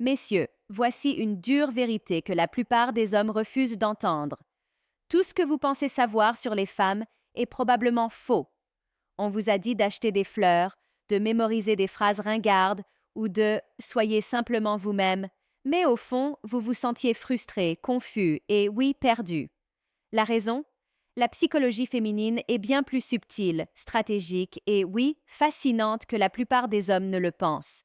Messieurs, voici une dure vérité que la plupart des hommes refusent d'entendre. Tout ce que vous pensez savoir sur les femmes est probablement faux. On vous a dit d'acheter des fleurs, de mémoriser des phrases ringardes ou de soyez simplement vous-même, mais au fond, vous vous sentiez frustré, confus et, oui, perdu. La raison? La psychologie féminine est bien plus subtile, stratégique et, oui, fascinante que la plupart des hommes ne le pensent.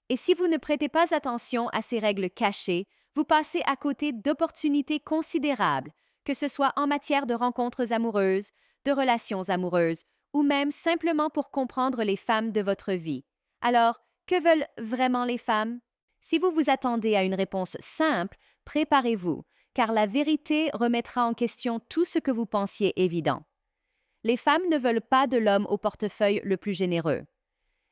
Et si vous ne prêtez pas attention à ces règles cachées, vous passez à côté d'opportunités considérables, que ce soit en matière de rencontres amoureuses, de relations amoureuses, ou même simplement pour comprendre les femmes de votre vie. Alors, que veulent vraiment les femmes? Si vous vous attendez à une réponse simple, préparez-vous, car la vérité remettra en question tout ce que vous pensiez évident. Les femmes ne veulent pas de l'homme au portefeuille le plus généreux.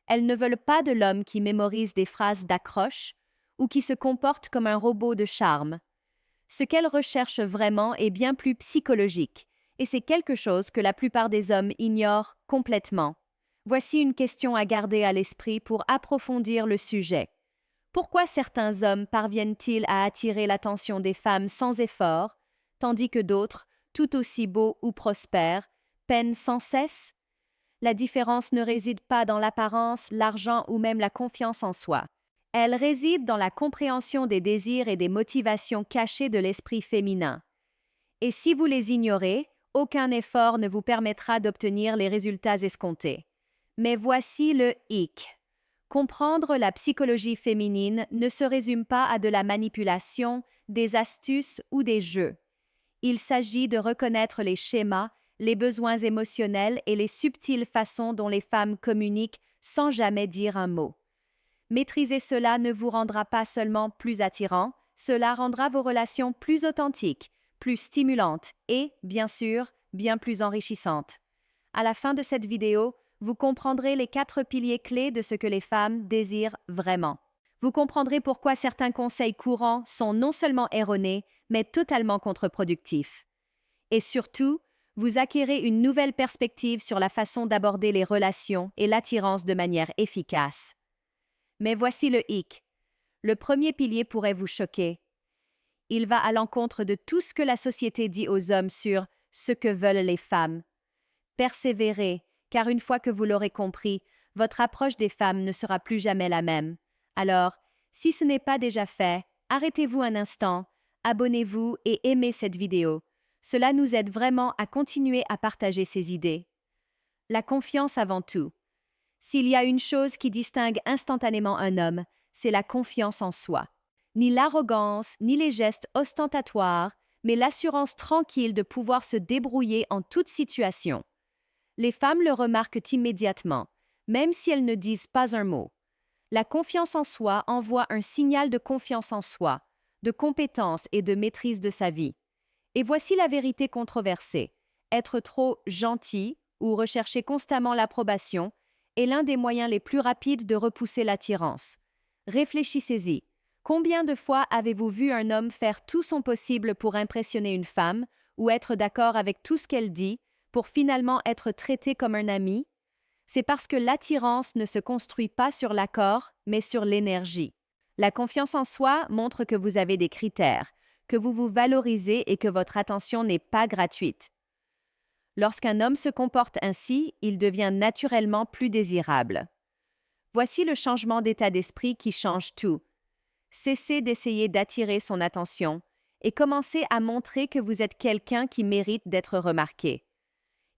Elles ne veulent pas de l'homme qui mémorise des phrases d'accroche ou qui se comporte comme un robot de charme. Ce qu'elles recherchent vraiment est bien plus psychologique, et c'est quelque chose que la plupart des hommes ignorent complètement. Voici une question à garder à l'esprit pour approfondir le sujet. Pourquoi certains hommes parviennent-ils à attirer l'attention des femmes sans effort, tandis que d'autres, tout aussi beaux ou prospères, peinent sans cesse? La différence ne réside pas dans l'apparence, l'argent ou même la confiance en soi. Elle réside dans la compréhension des désirs et des motivations cachées de l'esprit féminin. Et si vous les ignorez, aucun effort ne vous permettra d'obtenir les résultats escomptés. Mais voici le hic. Comprendre la psychologie féminine ne se résume pas à de la manipulation, des astuces ou des jeux. Il s'agit de reconnaître les schémas, les besoins émotionnels et les subtiles façons dont les femmes communiquent sans jamais dire un mot. Maîtriser cela ne vous rendra pas seulement plus attirant, cela rendra vos relations plus authentiques, plus stimulantes et, bien sûr, bien plus enrichissantes. À la fin de cette vidéo, vous comprendrez les 4 piliers clés de ce que les femmes désirent vraiment. Vous comprendrez pourquoi certains conseils courants sont non seulement erronés, mais totalement contre-productifs. Et surtout, vous acquérez une nouvelle perspective sur la façon d'aborder les relations et l'attirance de manière efficace. Mais voici le hic. Le premier pilier pourrait vous choquer. Il va à l'encontre de tout ce que la société dit aux hommes sur ce que veulent les femmes. Persévérez, car une fois que vous l'aurez compris, votre approche des femmes ne sera plus jamais la même. Alors, si ce n'est pas déjà fait, arrêtez-vous un instant, abonnez-vous et aimez cette vidéo. Cela nous aide vraiment à continuer à partager ces idées. La confiance avant tout. S'il y a une chose qui distingue instantanément un homme, c'est la confiance en soi. Ni l'arrogance, ni les gestes ostentatoires, mais l'assurance tranquille de pouvoir se débrouiller en toute situation. Les femmes le remarquent immédiatement, même si elles ne disent pas un mot. La confiance en soi envoie un signal de confiance en soi, de compétence et de maîtrise de sa vie. Et voici la vérité controversée. Être trop gentil ou rechercher constamment l'approbation est l'un des moyens les plus rapides de repousser l'attirance. Réfléchissez-y. Combien de fois avez-vous vu un homme faire tout son possible pour impressionner une femme ou être d'accord avec tout ce qu'elle dit pour finalement être traité comme un ami? C'est parce que l'attirance ne se construit pas sur l'accord, mais sur l'énergie. La confiance en soi montre que vous avez des critères, que vous vous valorisez et que votre attention n'est pas gratuite. Lorsqu'un homme se comporte ainsi, il devient naturellement plus désirable. Voici le changement d'état d'esprit qui change tout. Cessez d'essayer d'attirer son attention et commencez à montrer que vous êtes quelqu'un qui mérite d'être remarqué.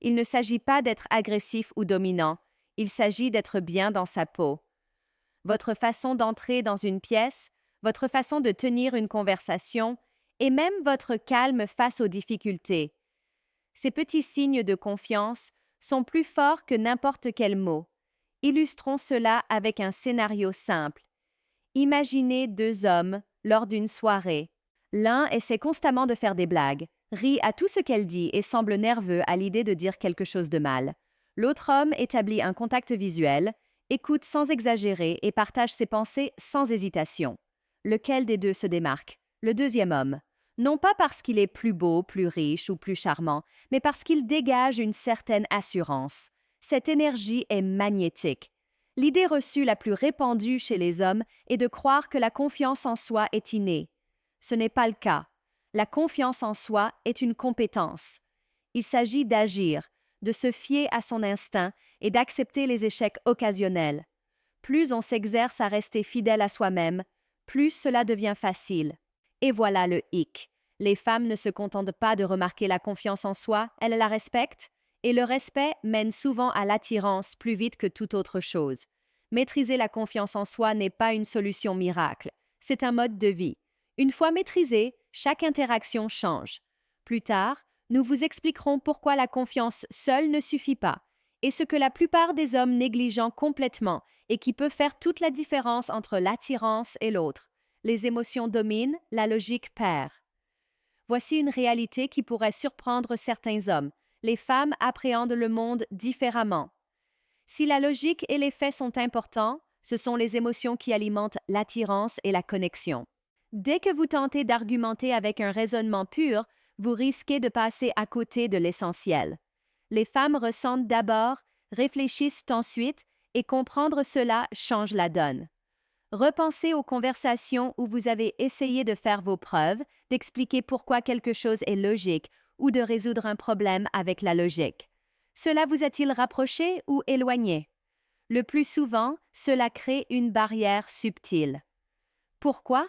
Il ne s'agit pas d'être agressif ou dominant, il s'agit d'être bien dans sa peau. Votre façon d'entrer dans une pièce, votre façon de tenir une conversation et même votre calme face aux difficultés. Ces petits signes de confiance sont plus forts que n'importe quel mot. Illustrons cela avec un scénario simple. Imaginez 2 hommes lors d'une soirée. L'un essaie constamment de faire des blagues, rit à tout ce qu'elle dit et semble nerveux à l'idée de dire quelque chose de mal. L'autre homme établit un contact visuel, écoute sans exagérer et partage ses pensées sans hésitation. Lequel des deux se démarque? Le deuxième homme. Non pas parce qu'il est plus beau, plus riche ou plus charmant, mais parce qu'il dégage une certaine assurance. Cette énergie est magnétique. L'idée reçue la plus répandue chez les hommes est de croire que la confiance en soi est innée. Ce n'est pas le cas. La confiance en soi est une compétence. Il s'agit d'agir, de se fier à son instinct et d'accepter les échecs occasionnels. Plus on s'exerce à rester fidèle à soi-même, plus cela devient facile. Et voilà le hic. Les femmes ne se contentent pas de remarquer la confiance en soi, elles la respectent, et le respect mène souvent à l'attirance plus vite que toute autre chose. Maîtriser la confiance en soi n'est pas une solution miracle, c'est un mode de vie. Une fois maîtrisé, chaque interaction change. Plus tard, nous vous expliquerons pourquoi la confiance seule ne suffit pas, et ce que la plupart des hommes négligent complètement et qui peut faire toute la différence entre l'attirance et l'autre. Les émotions dominent, la logique perd. Voici une réalité qui pourrait surprendre certains hommes. Les femmes appréhendent le monde différemment. Si la logique et les faits sont importants, ce sont les émotions qui alimentent l'attirance et la connexion. Dès que vous tentez d'argumenter avec un raisonnement pur, vous risquez de passer à côté de l'essentiel. Les femmes ressentent d'abord, réfléchissent ensuite, et comprendre cela change la donne. Repensez aux conversations où vous avez essayé de faire vos preuves, d'expliquer pourquoi quelque chose est logique ou de résoudre un problème avec la logique. Cela vous a-t-il rapproché ou éloigné? Le plus souvent, cela crée une barrière subtile. Pourquoi?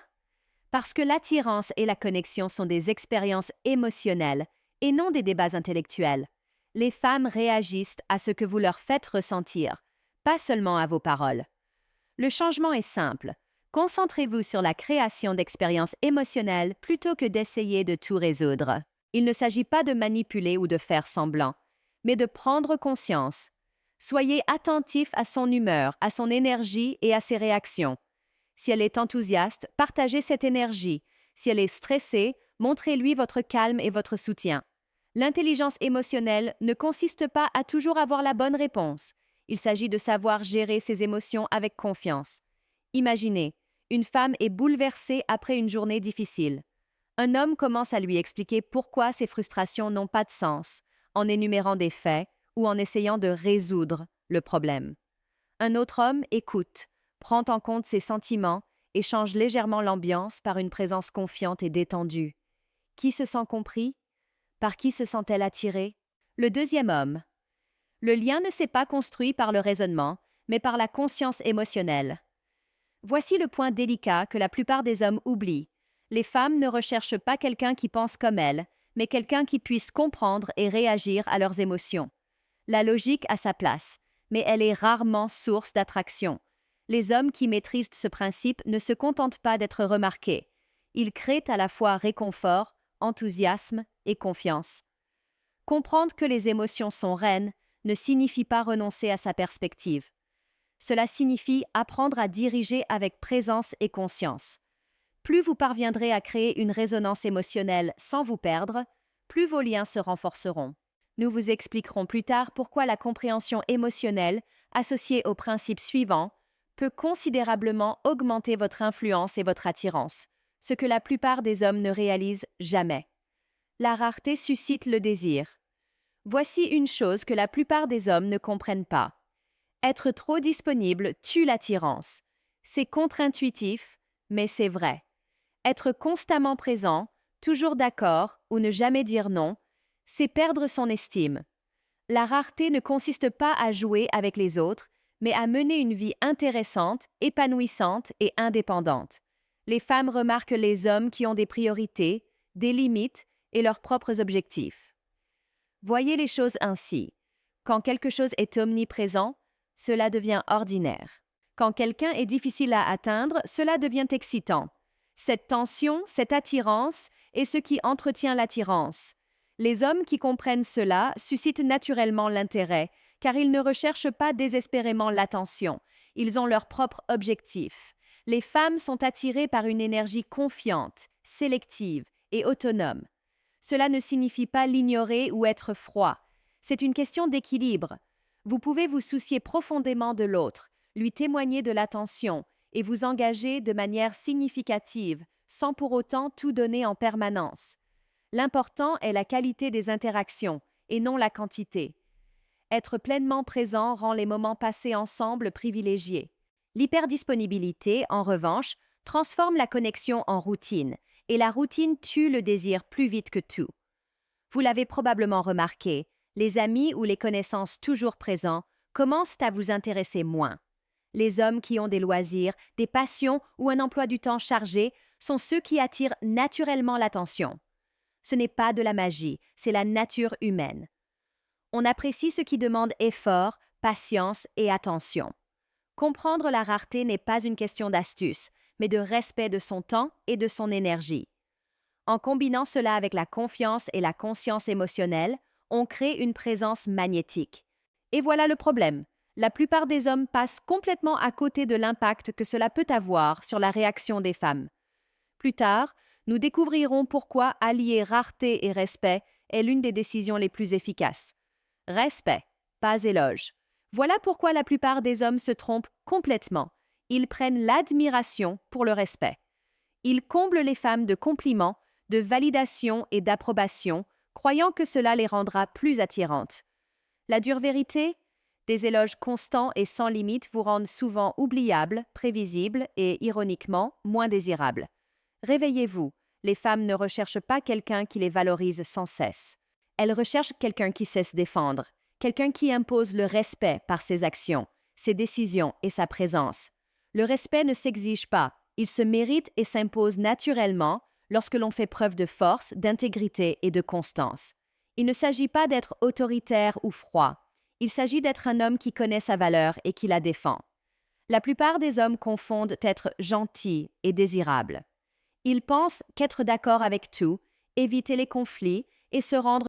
Parce que l'attirance et la connexion sont des expériences émotionnelles et non des débats intellectuels. Les femmes réagissent à ce que vous leur faites ressentir, pas seulement à vos paroles. Le changement est simple. Concentrez-vous sur la création d'expériences émotionnelles plutôt que d'essayer de tout résoudre. Il ne s'agit pas de manipuler ou de faire semblant, mais de prendre conscience. Soyez attentif à son humeur, à son énergie et à ses réactions. Si elle est enthousiaste, partagez cette énergie. Si elle est stressée, montrez-lui votre calme et votre soutien. L'intelligence émotionnelle ne consiste pas à toujours avoir la bonne réponse. Il s'agit de savoir gérer ses émotions avec confiance. Imaginez, une femme est bouleversée après une journée difficile. Un homme commence à lui expliquer pourquoi ses frustrations n'ont pas de sens, en énumérant des faits ou en essayant de résoudre le problème. Un autre homme écoute, prend en compte ses sentiments et change légèrement l'ambiance par une présence confiante et détendue. Qui se sent compris? Par qui se sent-elle attirée? Le deuxième homme. Le lien ne s'est pas construit par le raisonnement, mais par la conscience émotionnelle. Voici le point délicat que la plupart des hommes oublient. Les femmes ne recherchent pas quelqu'un qui pense comme elles, mais quelqu'un qui puisse comprendre et réagir à leurs émotions. La logique a sa place, mais elle est rarement source d'attraction. Les hommes qui maîtrisent ce principe ne se contentent pas d'être remarqués. Ils créent à la fois réconfort, enthousiasme et confiance. Comprendre que les émotions sont reines ne signifie pas renoncer à sa perspective. Cela signifie apprendre à diriger avec présence et conscience. Plus vous parviendrez à créer une résonance émotionnelle sans vous perdre, plus vos liens se renforceront. Nous vous expliquerons plus tard pourquoi la compréhension émotionnelle, associée au principe suivant, peut considérablement augmenter votre influence et votre attirance, ce que la plupart des hommes ne réalisent jamais. La rareté suscite le désir. Voici une chose que la plupart des hommes ne comprennent pas. Être trop disponible tue l'attirance. C'est contre-intuitif, mais c'est vrai. Être constamment présent, toujours d'accord ou ne jamais dire non, c'est perdre son estime. La rareté ne consiste pas à jouer avec les autres, mais à mener une vie intéressante, épanouissante et indépendante. Les femmes remarquent les hommes qui ont des priorités, des limites et leurs propres objectifs. Voyez les choses ainsi. Quand quelque chose est omniprésent, cela devient ordinaire. Quand quelqu'un est difficile à atteindre, cela devient excitant. Cette tension, cette attirance est ce qui entretient l'attirance. Les hommes qui comprennent cela suscitent naturellement l'intérêt, car ils ne recherchent pas désespérément l'attention. Ils ont leur propre objectif. Les femmes sont attirées par une énergie confiante, sélective et autonome. Cela ne signifie pas l'ignorer ou être froid. C'est une question d'équilibre. Vous pouvez vous soucier profondément de l'autre, lui témoigner de l'attention et vous engager de manière significative, sans pour autant tout donner en permanence. L'important est la qualité des interactions et non la quantité. Être pleinement présent rend les moments passés ensemble privilégiés. L'hyperdisponibilité, en revanche, transforme la connexion en routine, et la routine tue le désir plus vite que tout. Vous l'avez probablement remarqué, les amis ou les connaissances toujours présents commencent à vous intéresser moins. Les hommes qui ont des loisirs, des passions ou un emploi du temps chargé sont ceux qui attirent naturellement l'attention. Ce n'est pas de la magie, c'est la nature humaine. On apprécie ce qui demande effort, patience et attention. Comprendre la rareté n'est pas une question d'astuce, mais de respect de son temps et de son énergie. En combinant cela avec la confiance et la conscience émotionnelle, on crée une présence magnétique. Et voilà le problème. La plupart des hommes passent complètement à côté de l'impact que cela peut avoir sur la réaction des femmes. Plus tard, nous découvrirons pourquoi allier rareté et respect est l'une des décisions les plus efficaces. Respect, pas éloge. Voilà pourquoi la plupart des hommes se trompent complètement. Ils prennent l'admiration pour le respect. Ils comblent les femmes de compliments, de validation et d'approbation, croyant que cela les rendra plus attirantes. La dure vérité? Des éloges constants et sans limite vous rendent souvent oubliables, prévisibles et, ironiquement, moins désirables. Réveillez-vous, les femmes ne recherchent pas quelqu'un qui les valorise sans cesse. Elles recherchent quelqu'un qui sait se défendre, quelqu'un qui impose le respect par ses actions, ses décisions et sa présence. Le respect ne s'exige pas, il se mérite et s'impose naturellement lorsque l'on fait preuve de force, d'intégrité et de constance. Il ne s'agit pas d'être autoritaire ou froid, il s'agit d'être un homme qui connaît sa valeur et qui la défend. La plupart des hommes confondent être gentil et désirable. Ils pensent qu'être d'accord avec tout, éviter les conflits et se rendre